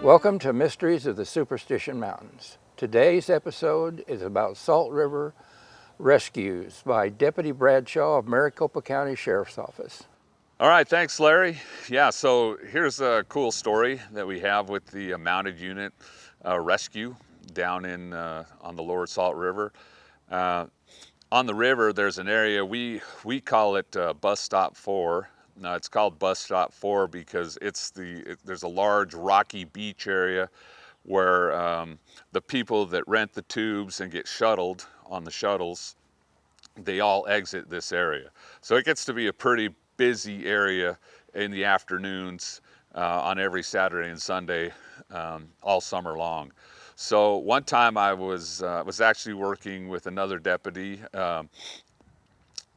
Welcome to Mysteries of the Superstition Mountains. Today's episode is about Salt River rescues by Deputy Bradshaw of Maricopa County Sheriff's Office. All right, thanks, Larry. Yeah, so here's a cool story that we have with the mounted unit rescue down in on the Lower Salt River. On the river, there's an area we call it Bus Stop 4. Now, it's called Bus Stop 4 because there's a large rocky beach area where the people that rent the tubes and get shuttled on the shuttles, they all exit this area. So it gets to be a pretty busy area in the afternoons on every Saturday and Sunday all summer long. So one time I was actually working with another deputy,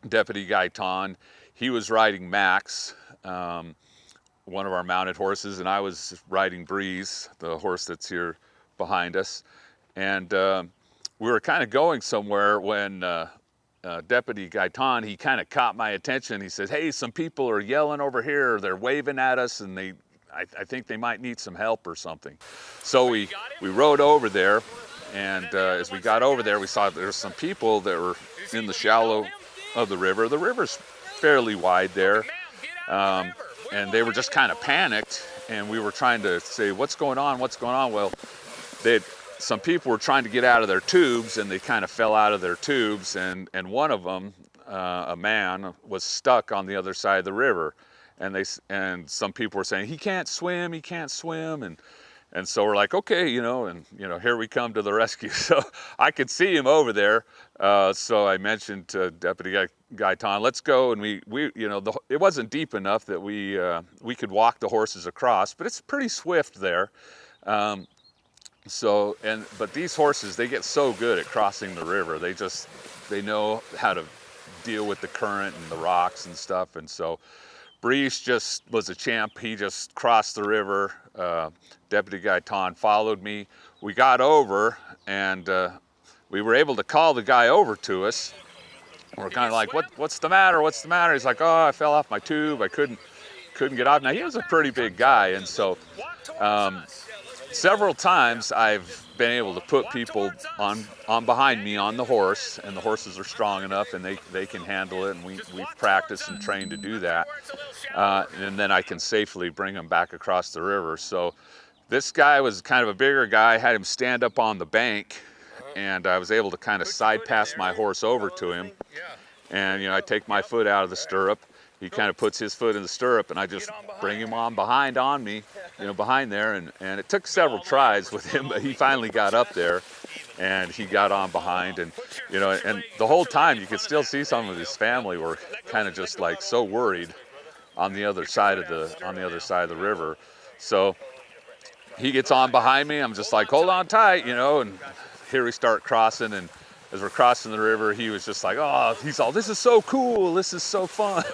Deputy Gaitan. He was riding Max, one of our mounted horses, and I was riding Breeze, the horse that's here behind us. And we were kind of going somewhere when Deputy Gaitan, he kind of caught my attention. He said, "Hey, some people are yelling over here. They're waving at us, and I think they might need some help or something." So we rode over there, and as we got over there, we saw there were some people that were in the shallow of the river. The river's fairly wide there, and they were just kind of panicked, and we were trying to say, what's going on? Well, some people were trying to get out of their tubes, and they kind of fell out of their tubes, and one of them, a man, was stuck on the other side of the river, and some people were saying, he can't swim, and so we're like, okay, here we come to the rescue. So I could see him over there. So I mentioned to Deputy Gaitan, let's go. And it wasn't deep enough that we could walk the horses across, but it's pretty swift there. But these horses, they get so good at crossing the river. They know how to deal with the current and the rocks and stuff. And so Breeze just was a champ. He just crossed the river. Deputy Gaitan followed me. We got over, and we were able to call the guy over to us. We're kind of like, what's the matter? He's like, oh, I fell off my tube. I couldn't get off. Now, he was a pretty big guy, and so several times I've been able to put people on behind me on the horse, and the horses are strong enough, and they can handle it, and we've practiced and trained to do that. And then I can safely bring them back across the river. So this guy was kind of a bigger guy. I had him stand up on the bank, and I was able to kind of side pass my horse over to him. And I take my foot out of the stirrup. He kind of puts his foot in the stirrup, and I just bring him on me, behind there. And it took several tries with him, but he finally got up there, and he got on behind. And and the whole time you could still see some of his family were kind of just like so worried on the other side of the river. So he gets on behind me. I'm just like, hold on tight, and here we start crossing. And as we're crossing the river, he was just like, oh, this is so cool, this is so fun.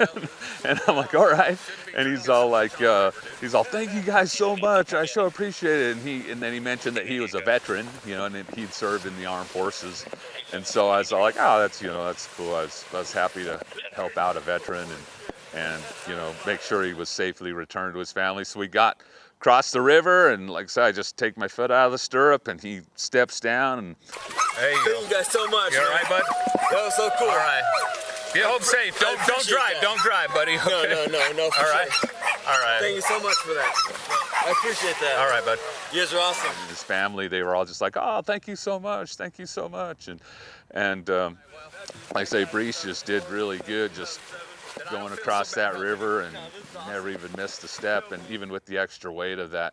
And I'm like, all right. And he's all like, thank you guys so much, I so appreciate it. And then he mentioned that he was a veteran, and he'd served in the armed forces. And so I was all like, oh, that's cool. I was happy to help out a veteran and make sure he was safely returned to his family. So we got across the river, and like I said, I just take my foot out of the stirrup, and he steps down. And there you go. Thank you guys so much. You all right, bud? That was so cool. All right. Get home safe. Don't drive. That. Don't drive, buddy. Okay. No. All right. Sure. All right. Thank you so much for that. I appreciate that. All right, bud. You guys are awesome. And his family, they were all just like, oh, thank you so much. And like I say, Breeze just did really good, just going across that river, and never even missed a step, and even with the extra weight of that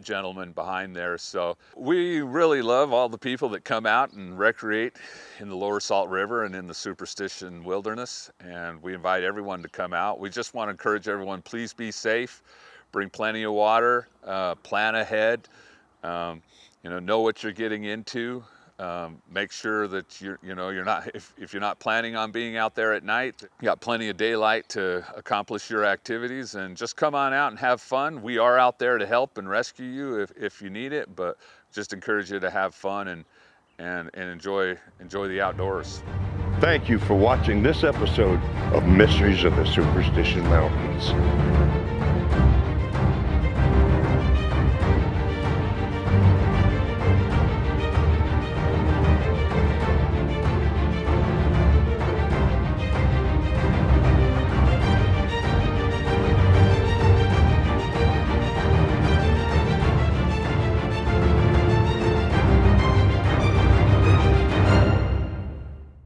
gentleman behind there. So we really love all the people that come out and recreate in the Lower Salt River and in the Superstition Wilderness, and we invite everyone to come out. We just want to encourage everyone, please be safe, bring plenty of water, plan ahead, know what you're getting into. Make sure that you're not, if you're not planning on being out there at night, you got plenty of daylight to accomplish your activities, and just come on out and have fun. We are out there to help and rescue you if you need it, but just encourage you to have fun and enjoy the outdoors. Thank you for watching this episode of Mysteries of the Superstition Mountains.